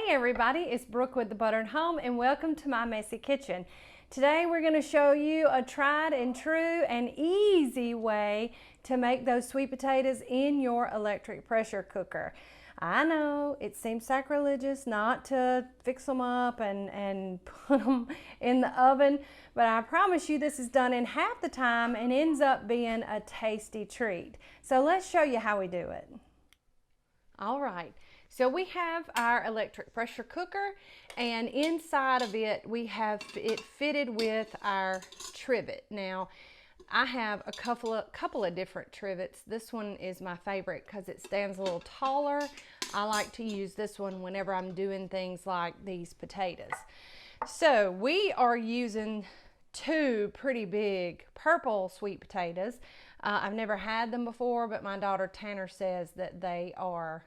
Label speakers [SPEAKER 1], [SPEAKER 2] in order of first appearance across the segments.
[SPEAKER 1] Hey everybody, it's Brooke with The Buttered Home and welcome to my messy kitchen. Today we're going to show you a tried and true and easy way to make those sweet potatoes in your electric pressure cooker. I know it seems sacrilegious not to fix them up and put them in the oven, but I promise you this is done in half the time and ends up being a tasty treat. So let's show you how we do it. All right, so we have our electric pressure cooker, and inside of it we have it fitted with our trivet. Now I have a couple of different trivets. This one is my favorite because it stands a little taller. I like to use this one whenever I'm doing things like these potatoes. So we are using two pretty big purple sweet potatoes. I've never had them before, but my daughter Tanner says that they are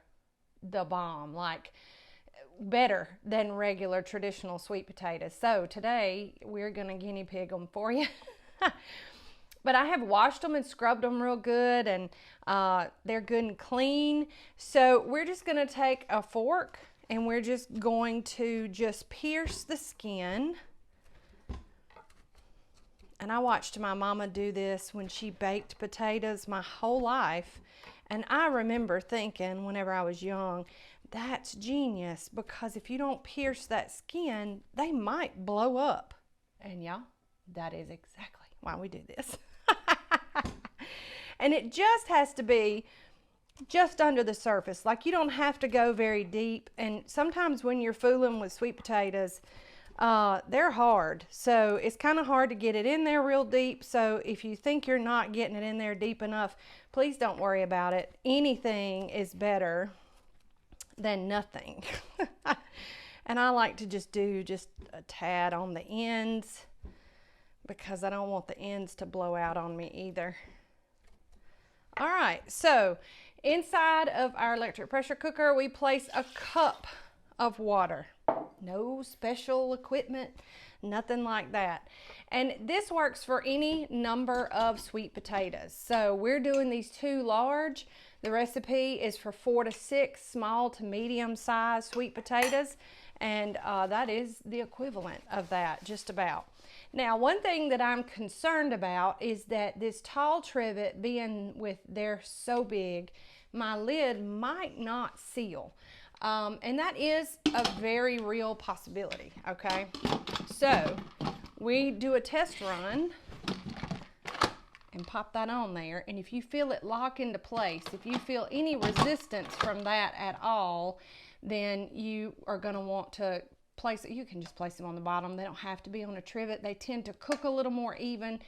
[SPEAKER 1] the bomb, like better than regular traditional sweet potatoes. So today we're gonna guinea pig them for you. But I have washed them and scrubbed them real good, and they're good and clean. So we're just gonna take a fork and we're just going to pierce the skin. And I watched my mama do this when she baked potatoes my whole life. And I remember thinking whenever I was young, that's genius, because if you don't pierce that skin, they might blow up. And y'all, that is exactly why we do this. And it just has to be just under the surface. Like, you don't have to go very deep. And sometimes when you're fooling with sweet potatoes, they're hard, so it's kind of hard to get it in there real deep. So if you think you're not getting it in there deep enough, please don't worry about it. Anything is better than nothing. And I like to just do a tad on the ends because I don't want the ends to blow out on me either. All right, so inside of our electric pressure cooker we place a cup of water. No special equipment, nothing like that. And this works for any number of sweet potatoes. So we're doing these two large. The recipe is for 4 to 6 small to medium sized sweet potatoes. And that is the equivalent of that, just about. Now, one thing that I'm concerned about is that this tall trivet, being they're so big, my lid might not seal. And that is a very real possibility, okay? So we do a test run and pop that on there, and if you feel it lock into place, if you feel any resistance from that at all, then you are going to want to place it. You can just place them on the bottom. They don't have to be on a trivet. They tend to cook a little more even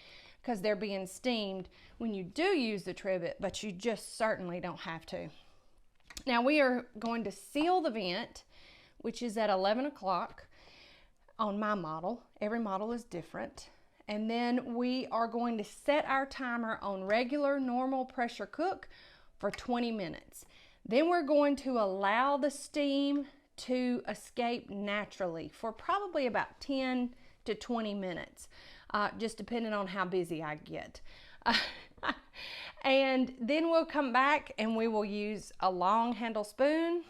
[SPEAKER 1] because they're being steamed when you do use the trivet, but you just certainly don't have to. Now we are going to seal the vent, which is at 11 o'clock on my model. Every model is different. And then we are going to set our timer on regular, normal pressure cook for 20 minutes. Then we're going to allow the steam to escape naturally for probably about 10 to 20 minutes, just depending on how busy I get. And then we'll come back and we will use a long handle spoon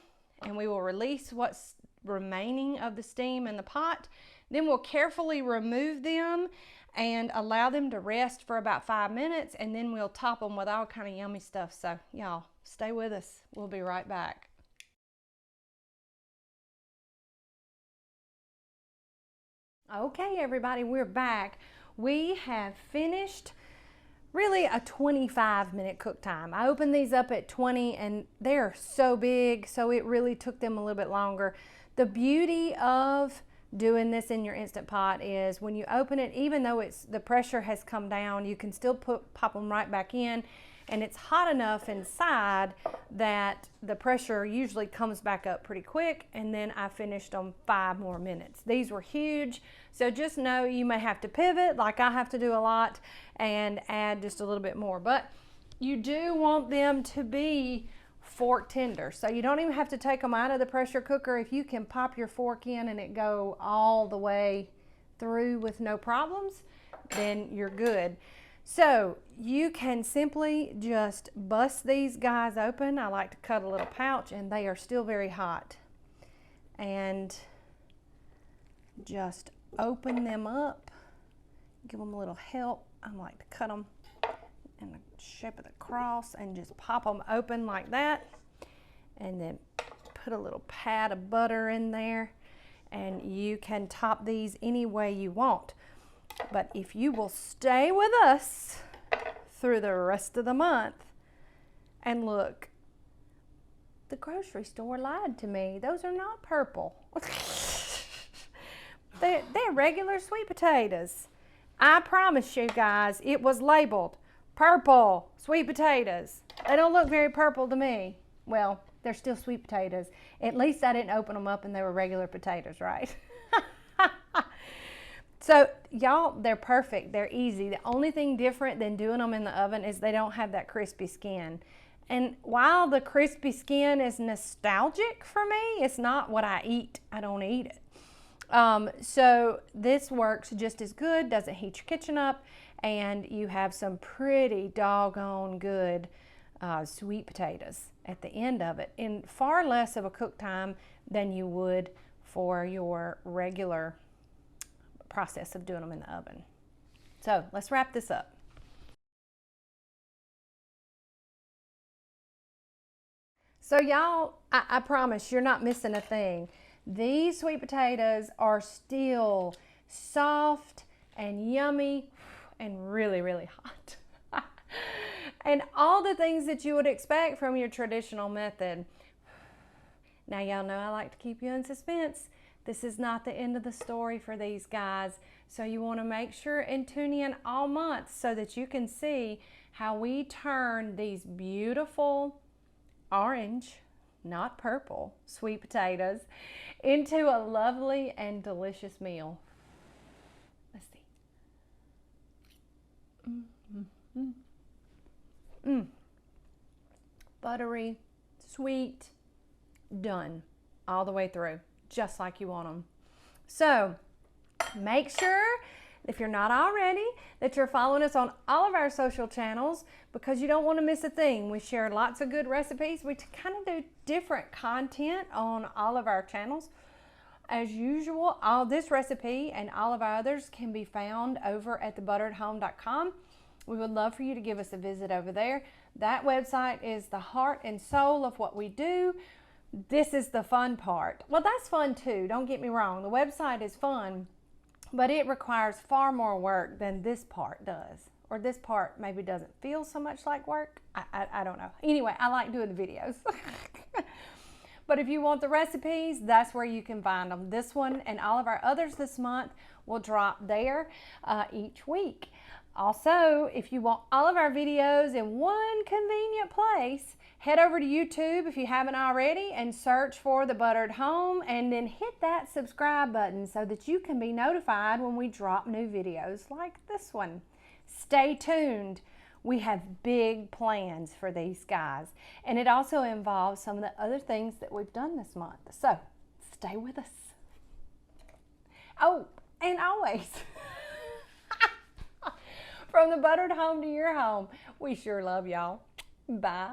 [SPEAKER 1] and we will release what's remaining of the steam in the pot. Then we'll carefully remove them and allow them to rest for about 5 minutes, and then we'll top them with all kind of yummy stuff. So y'all stay with us. We'll be right back. Okay, everybody, we're back. We have finished really a 25-minute cook time. I opened these up at 20 and they're so big, so it really took them a little bit longer. The beauty of doing this in your Instant Pot is when you open it, even though the pressure has come down, you can still pop them right back in, and it's hot enough inside that the pressure usually comes back up pretty quick, and then I finished them 5 more minutes. These were huge, so just know you may have to pivot like I have to do a lot and add just a little bit more, but you do want them to be fork tender, so you don't even have to take them out of the pressure cooker. If you can pop your fork in and it go all the way through with no problems, then you're good. So you can simply just bust these guys open. I like to cut a little pouch, and they are still very hot. and just open them up. Give them a little help. I like to cut them in the shape of the cross and just pop them open like that. And then put a little pat of butter in there. And you can top these any way you want. But if you will stay with us through the rest of the month, and look, the grocery store lied to me. Those are not purple. They're regular sweet potatoes. I promise you guys, it was labeled purple sweet potatoes. They don't look very purple to me. Well, they're still sweet potatoes. At least I didn't open them up and they were regular potatoes, right? So y'all, they're perfect. They're easy. The only thing different than doing them in the oven is they don't have that crispy skin. And while the crispy skin is nostalgic for me, it's not what I eat. I don't eat it. So this works just as good, doesn't heat your kitchen up, and you have some pretty doggone good sweet potatoes at the end of it in far less of a cook time than you would for your regular process of doing them in the oven. So let's wrap this up. So y'all, I promise you're not missing a thing. These sweet potatoes are still soft and yummy and really, really hot. And all the things that you would expect from your traditional method. Now y'all know I like to keep you in suspense. This is not the end of the story for these guys. So you want to make sure and tune in all month so that you can see how we turn these beautiful orange, not purple, sweet potatoes into a lovely and delicious meal. Let's see. Buttery, sweet, done all the way through, just like you want them. So make sure, if you're not already, that you're following us on all of our social channels, because you don't want to miss a thing. We share lots of good recipes. We kind of do different content on all of our channels. As usual, all this recipe and all of our others can be found over at thebutteredhome.com. We would love for you to give us a visit over there. That website is the heart and soul of what we do. This is the fun part. Well, that's fun too, don't get me wrong. The website is fun, but it requires far more work than this part does. Or this part maybe doesn't feel so much like work. I don't know. Anyway, I like doing the videos. But if you want the recipes, that's where you can find them. This one and all of our others this month will drop there each week. Also, if you want all of our videos in one convenient place, head over to YouTube if you haven't already and search for The Buttered Home, and then hit that subscribe button so that you can be notified when we drop new videos like this one. Stay tuned. We have big plans for these guys, and it also involves some of the other things that we've done this month. So stay with us. Oh, and always, from the buttered home to your home, we sure love y'all. Bye.